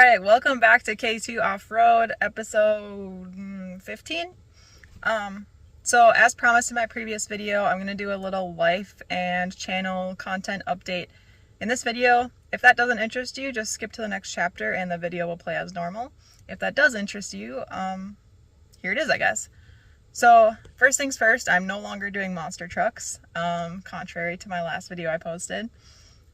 Alright, welcome back to K2 Off-Road, episode 15. So as promised in my previous video, I'm going to do a little life and channel content update in this video. If that doesn't interest you, just skip to the next chapter and the video will play as normal. If that does interest you, here it is, I guess. So first things first, I'm no longer doing monster trucks, contrary to my last video I posted.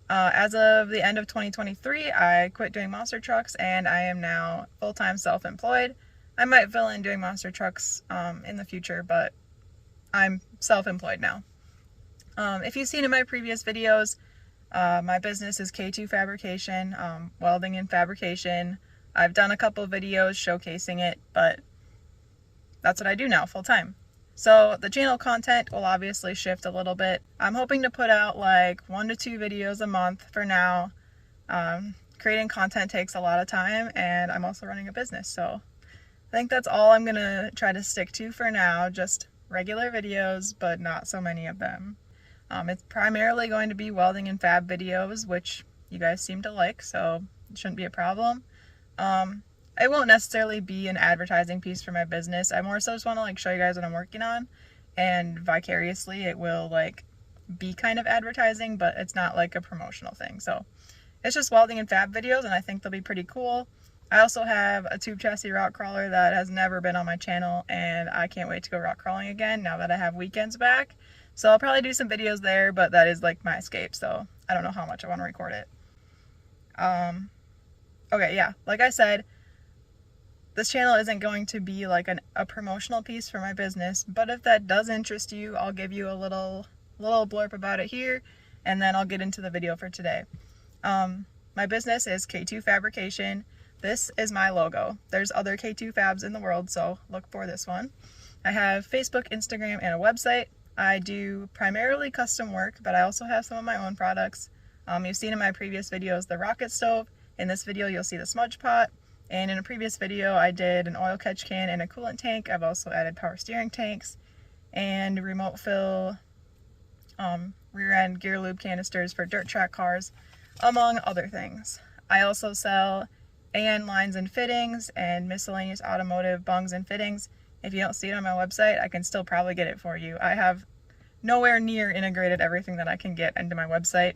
As of the end of 2023, I quit doing monster trucks and I am now full-time self-employed. I might fill in doing monster trucks in the future, but I'm self-employed now. If you've seen in my previous videos, my business is K2 Fabrication, welding and fabrication. I've done a couple videos showcasing it, but that's what I do now full-time. So the channel content will obviously shift a little bit. I'm hoping to put out like 1 to 2 videos a month for now. Creating content takes a lot of time and I'm also running a business. So I think that's all I'm gonna try to stick to for now. Just regular videos, but not so many of them. It's primarily going to be welding and fab videos, which you guys seem to like, so it shouldn't be a problem. It won't necessarily be an advertising piece for my business. I more so just want to like show you guys what I'm working on, and vicariously it will like be kind of advertising, but it's not like a promotional thing. So it's just welding and fab videos and I think they'll be pretty cool. I also have a tube chassis rock crawler that has never been on my channel and I can't wait to go rock crawling again now that I have weekends back. So I'll probably do some videos there, but that is like my escape, so I don't know how much I want to record it. Okay, yeah, like I said, this channel isn't going to be like a promotional piece for my business, but if that does interest you, I'll give you a little blurb about it here, and then I'll get into the video for today. My business is K2 Fabrication. This is my logo. There's other K2 Fabs in the world, so look for this one. I have Facebook, Instagram, and a website. I do primarily custom work, but I also have some of my own products. You've seen in my previous videos the rocket stove. In this video, you'll see the smudge pot. And in a previous video, I did an oil catch can and a coolant tank. I've also added power steering tanks and remote fill rear end gear lube canisters for dirt track cars, among other things. I also sell AN lines and fittings and miscellaneous automotive bungs and fittings. If you don't see it on my website, I can still probably get it for you. I have nowhere near integrated everything that I can get into my website.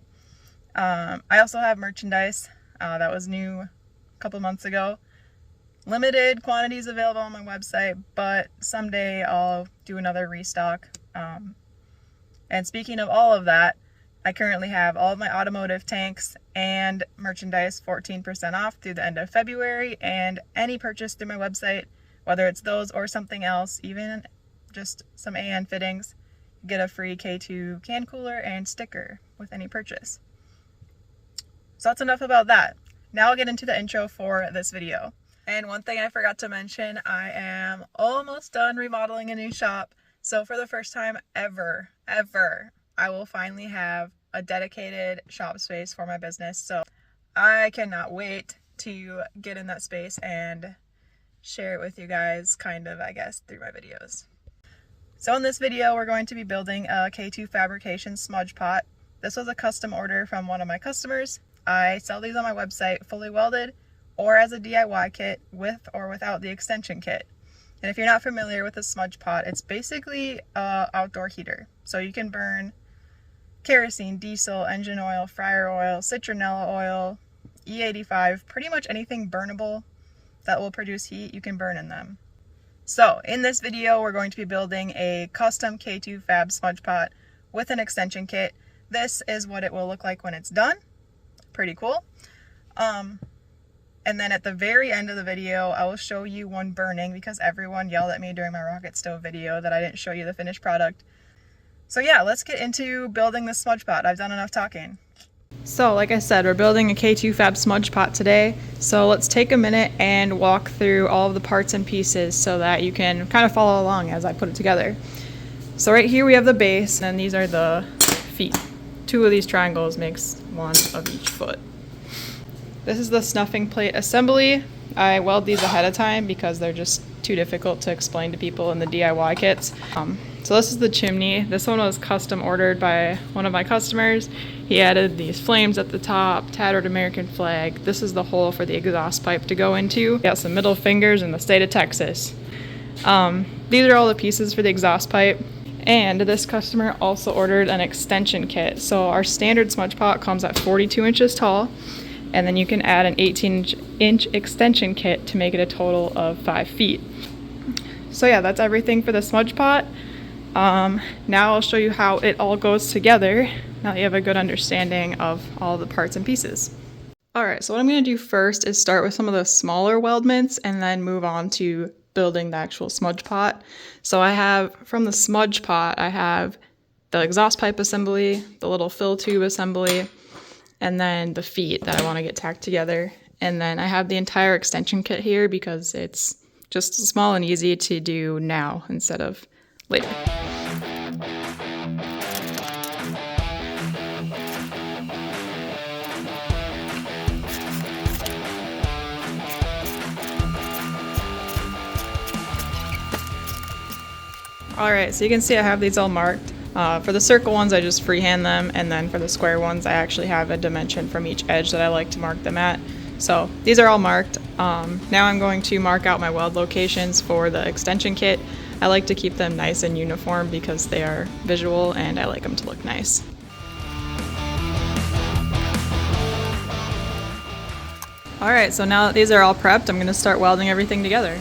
I also have merchandise that was new couple months ago. Limited quantities available on my website, but someday I'll do another restock. And speaking of all of that, I currently have all of my automotive tanks and merchandise 14% off through the end of February, and any purchase through my website, whether it's those or something else, even just some AN fittings, get a free K2 can cooler and sticker with any purchase. So that's enough about that. Now I'll get into the intro for this video. And one thing I forgot to mention, I am almost done remodeling a new shop. So for the first time ever, I will finally have a dedicated shop space for my business. So I cannot wait to get in that space and share it with you guys, kind of, I guess, through my videos. So in this video, we're going to be building a K2 Fabrication smudge pot. This was a custom order from one of my customers. I sell these on my website fully welded or as a DIY kit with or without the extension kit. And if you're not familiar with a smudge pot, it's basically an outdoor heater. So you can burn kerosene, diesel, engine oil, fryer oil, citronella oil, E85, pretty much anything burnable that will produce heat, you can burn in them. So in this video, we're going to be building a custom K2 Fab smudge pot with an extension kit. This is what it will look like when it's done. Pretty cool. And then at the very end of the video, I will show you one burning because everyone yelled at me during my rocket stove video that I didn't show you the finished product. So yeah, let's get into building this smudge pot. I've done enough talking. So like I said, we're building a K2 Fab smudge pot today. So let's take a minute and walk through all of the parts and pieces so that you can kind of follow along as I put it together. So right here we have the base, and these are the feet. 2 of these triangles makes 1 of each foot. This is the snuffing plate assembly. I weld these ahead of time because they're just too difficult to explain to people in the DIY kits. So this is the chimney. This one was custom ordered by one of my customers. He added these flames at the top, tattered American flag. This is the hole for the exhaust pipe to go into. Got some middle fingers in the state of Texas. These are all the pieces for the exhaust pipe. And this customer also ordered an extension kit. So our standard smudge pot comes at 42 inches tall, and then you can add an 18-inch extension kit to make it a total of 5 feet. So yeah, that's everything for the smudge pot. Now I'll show you how it all goes together, now that you have a good understanding of all the parts and pieces. Alright, so what I'm going to do first is start with some of the smaller weldments and then move on to building the actual smudge pot. So I have, from the smudge pot, I have the exhaust pipe assembly, the little fill tube assembly, and then the feet that I want to get tacked together. And then I have the entire extension kit here because it's just small and easy to do now instead of later. Alright, so you can see I have these all marked. For the circle ones, I just freehand them, and then for the square ones, I actually have a dimension from each edge that I like to mark them at. So these are all marked. Now I'm going to mark out my weld locations for the extension kit. I like to keep them nice and uniform because they are visual and I like them to look nice. Alright, so now that these are all prepped, I'm going to start welding everything together.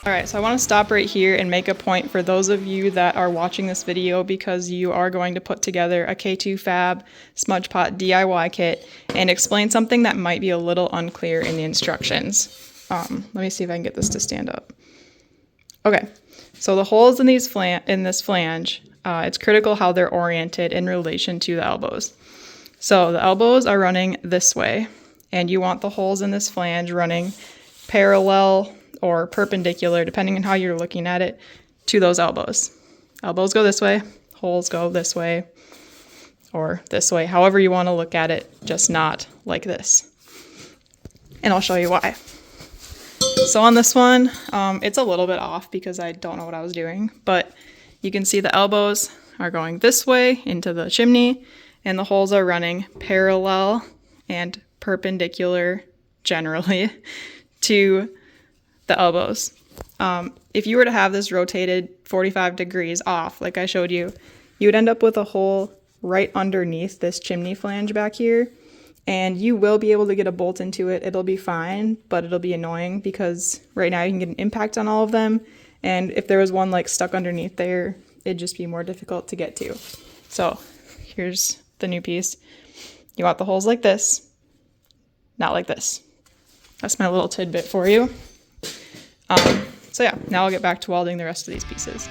Alright, so I want to stop right here and make a point for those of you that are watching this video because you are going to put together a K2 Fab Smudge Pot DIY kit and explain something that might be a little unclear in the instructions. Let me see if I can get this to stand up. Okay, so the holes in this flange, it's critical how they're oriented in relation to the elbows. So the elbows are running this way, and you want the holes in this flange running parallel or perpendicular, depending on how you're looking at it, to those elbows. Elbows go this way, holes go this way, or this way, however you want to look at it, just not like this. And I'll show you why. So on this one, it's a little bit off because I don't know what I was doing, but you can see the elbows are going this way into the chimney, and the holes are running parallel and perpendicular, generally, to the elbows. If you were to have this rotated 45 degrees off, like I showed you, you would end up with a hole right underneath this chimney flange back here, and you will be able to get a bolt into it. It'll be fine, but it'll be annoying because right now you can get an impact on all of them, and if there was one like stuck underneath there, it'd just be more difficult to get to. So here's the new piece. You want the holes like this, not like this. That's my little tidbit for you. So yeah, now I'll get back to welding the rest of these pieces.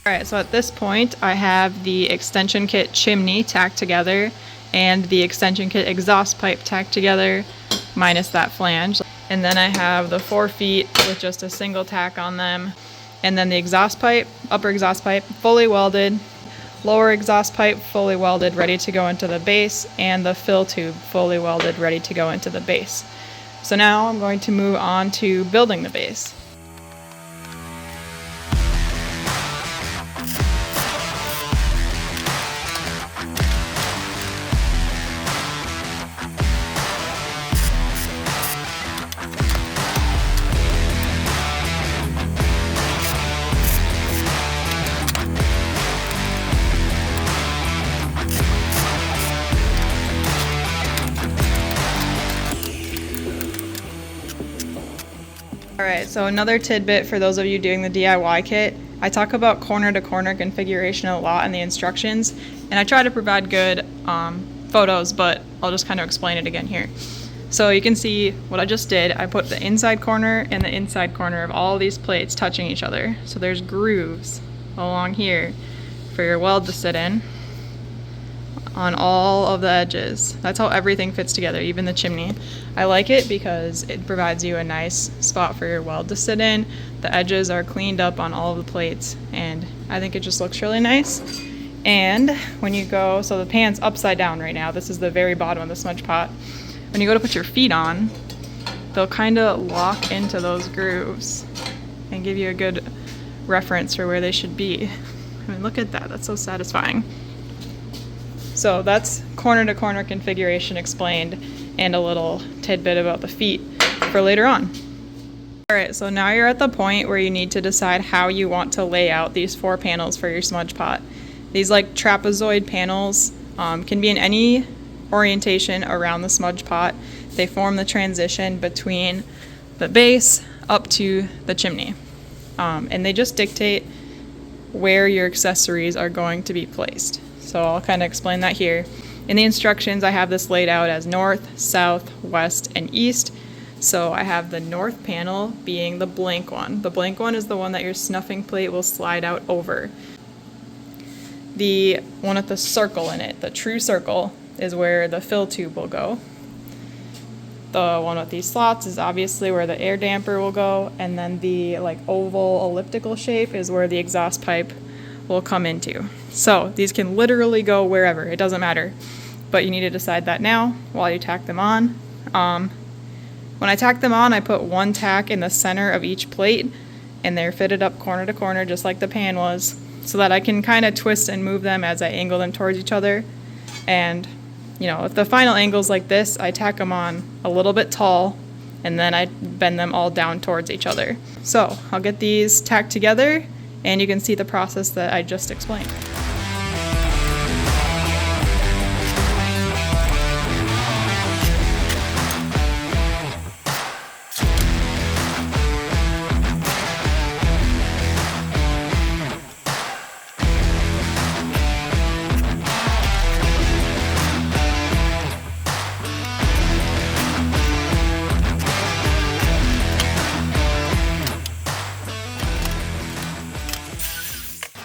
Alright, so at this point I have the extension kit chimney tacked together and the extension kit exhaust pipe tacked together, minus that flange. And then I have the 4 feet with just a single tack on them. And then the exhaust pipe, upper exhaust pipe, fully welded. Lower exhaust pipe, fully welded, ready to go into the base. And the fill tube, fully welded, ready to go into the base. So now I'm going to move on to building the base. Alright, so another tidbit for those of you doing the DIY kit, I talk about corner to corner configuration a lot in the instructions, and I try to provide good photos, but I'll just kind of explain it again here. So you can see what I just did. I put the inside corner and the inside corner of all these plates touching each other. So there's grooves along here for your weld to sit in on all of the edges. That's how everything fits together, even the chimney. I like it because it provides you a nice spot for your weld to sit in. The edges are cleaned up on all of the plates, and I think it just looks really nice. And when you go, so the pan's upside down right now. This is the very bottom of the smudge pot. When you go to put your feet on, they'll kind of lock into those grooves and give you a good reference for where they should be. I mean, look at that. That's so satisfying. So that's corner to corner configuration explained, and a little tidbit about the feet for later on. Alright, so now you're at the point where you need to decide how you want to lay out these 4 panels for your smudge pot. These like trapezoid panels can be in any orientation around the smudge pot. They form the transition between the base up to the chimney. And they just dictate where your accessories are going to be placed. So I'll kind of explain that here. In the instructions, I have this laid out as north, south, west, and east. So I have the north panel being the blank one. The blank one is the one that your snuffing plate will slide out over. The one with the circle in it, the true circle, is where the fill tube will go. The one with these slots is obviously where the air damper will go, and then the like oval elliptical shape is where the exhaust pipe will come into. So these can literally go wherever, it doesn't matter. But you need to decide that now while you tack them on. When I tack them on, I put 1 tack in the center of each plate, and they're fitted up corner to corner just like the pan was, so that I can kind of twist and move them as I angle them towards each other. And you know, if the final angle's like this, I tack them on a little bit tall, and then I bend them all down towards each other. So I'll get these tacked together, and you can see the process that I just explained.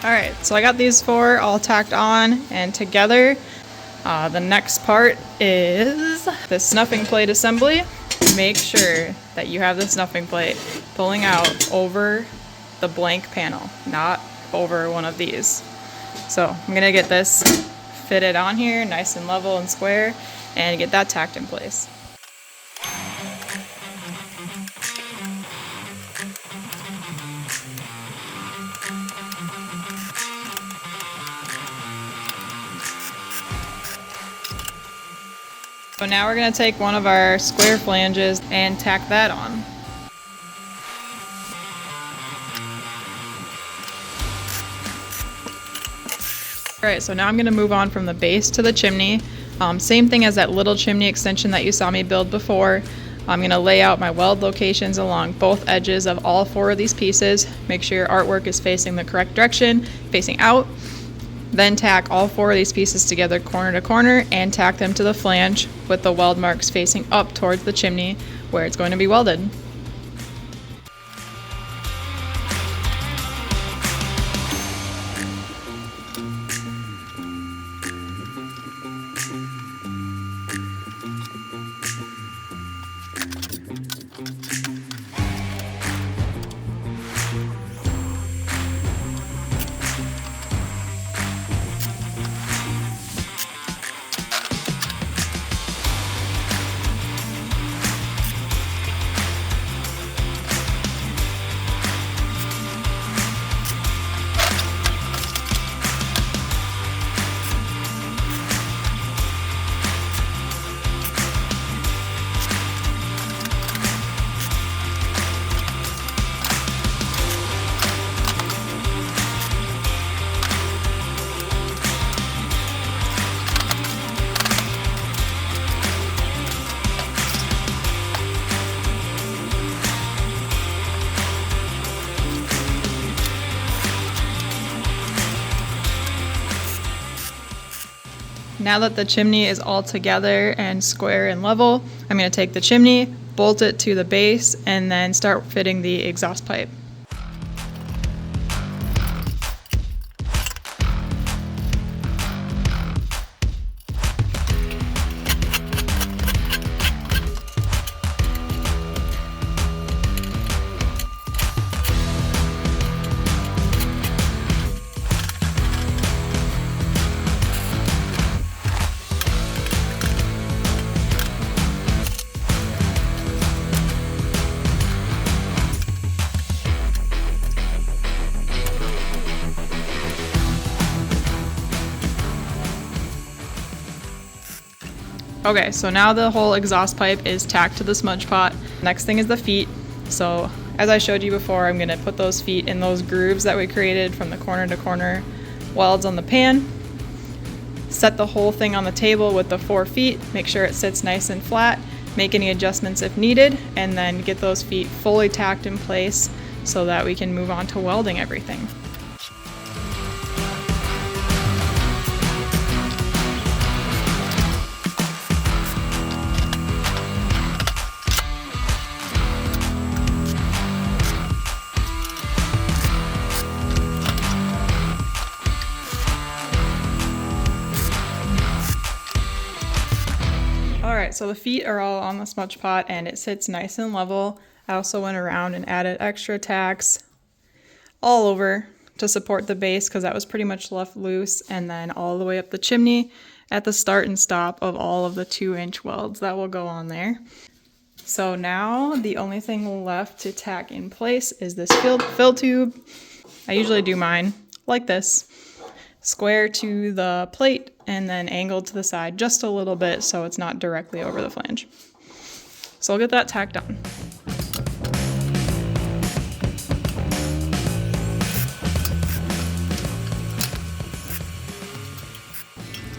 Alright, so I got these 4 all tacked on and together. The next part is the snuffing plate assembly. Make sure that you have the snuffing plate pulling out over the blank panel, not over one of these. So I'm going to get this fitted on here, nice and level and square, and get that tacked in place. So now we're going to take one of our square flanges and tack that on. Alright, so now I'm going to move on from the base to the chimney. Same thing as that little chimney extension that you saw me build before. I'm going to lay out my weld locations along both edges of all 4 of these pieces. Make sure your artwork is facing the correct direction, facing out. Then tack all 4 of these pieces together corner to corner and tack them to the flange with the weld marks facing up towards the chimney where it's going to be welded. Now that the chimney is all together and square and level, I'm going to take the chimney, bolt it to the base, and then start fitting the exhaust pipe. Okay, so now the whole exhaust pipe is tacked to the smudge pot. Next thing is the feet. So as I showed you before, I'm gonna put those feet in those grooves that we created from the corner to corner welds on the pan. Set the whole thing on the table with the 4 feet, make sure it sits nice and flat, make any adjustments if needed, and then get those feet fully tacked in place so that we can move on to welding everything. Alright, so the feet are all on the smudge pot and it sits nice and level. I also went around and added extra tacks all over to support the base because that was pretty much left loose, and then all the way up the chimney at the start and stop of all of the 2-inch welds that will go on there. So now the only thing left to tack in place is this fill tube. I usually do mine like this. Square to the plate and then angled to the side just a little bit so it's not directly over the flange. So I'll get that tacked on.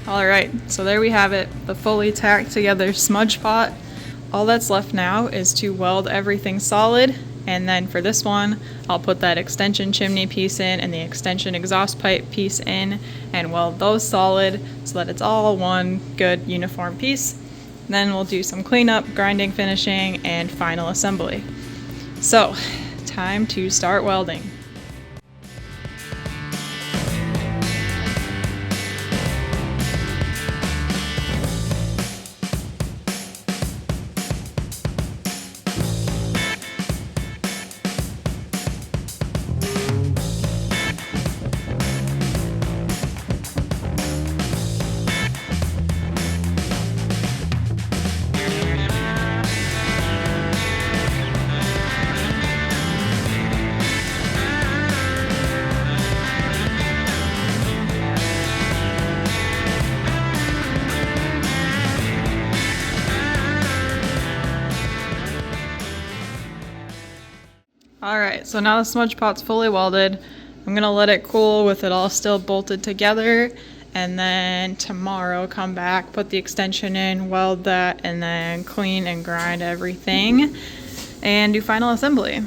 Alright, so there we have it, the fully tacked together smudge pot. All that's left now is to weld everything solid, and then for this one, I'll put that extension chimney piece in and the extension exhaust pipe piece in and weld those solid so that it's all one good uniform piece. Then we'll do some cleanup, grinding, finishing, and final assembly. So, time to start welding. Alright, so now the smudge pot's fully welded. I'm gonna let it cool with it all still bolted together, and then tomorrow come back, put the extension in, weld that, and then clean and grind everything and do final assembly.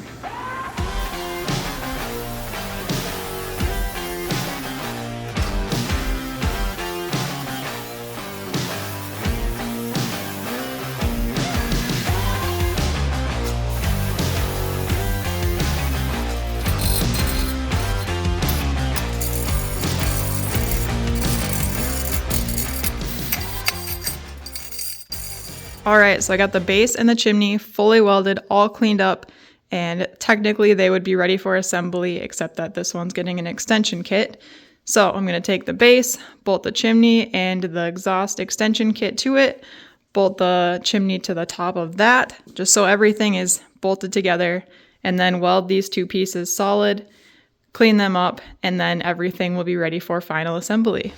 Alright, so I got the base and the chimney fully welded, all cleaned up, and technically they would be ready for assembly, except that this one's getting an extension kit. So I'm going to take the base, bolt the chimney and the exhaust extension kit to it, bolt the chimney to the top of that, just so everything is bolted together, and then weld these 2 pieces solid, clean them up, and then everything will be ready for final assembly.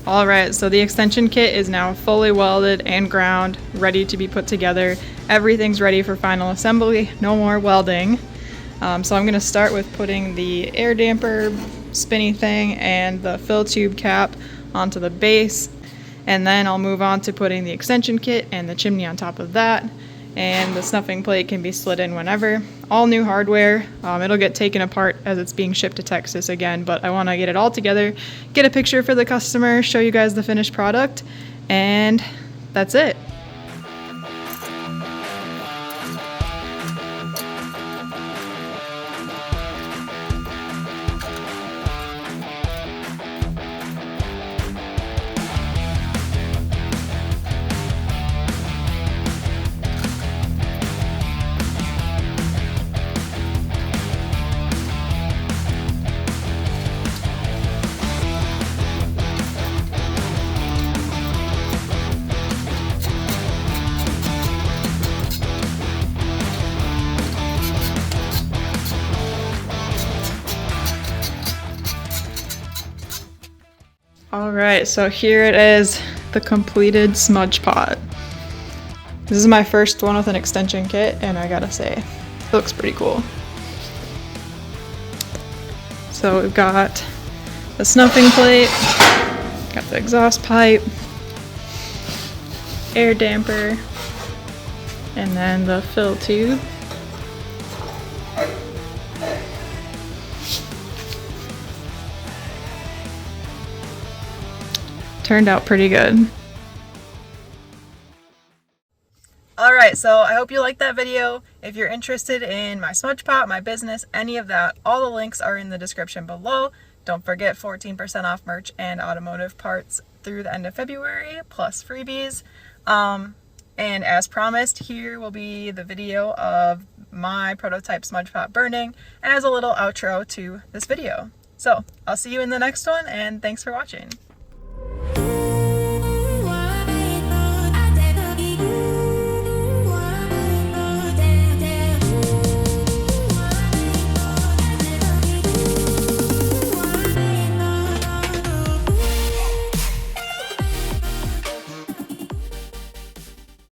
Alright, so the extension kit is now fully welded and ground, ready to be put together. Everything's ready for final assembly, no more welding. So I'm going to start with putting the air damper spinny thing and the fill tube cap onto the base, and then I'll move on to putting the extension kit and the chimney on top of that, and the snuffing plate can be slid in whenever. All new hardware. It'll get taken apart as it's being shipped to Texas again, but I want to get it all together, get a picture for the customer, show you guys the finished product, and that's it. Alright, so here it is, the completed smudge pot. This is my first one with an extension kit, and I gotta say, it looks pretty cool. So we've got the snuffing plate, got the exhaust pipe, air damper, and then the fill tube. Turned out pretty good. Alright, so I hope you liked that video. If you're interested in my smudge pot, my business, any of that, all the links are in the description below. Don't forget 14% off merch and automotive parts through the end of February, plus freebies. And as promised, here will be the video of my prototype smudge pot burning as a little outro to this video. So I'll see you in the next one, and thanks for watching.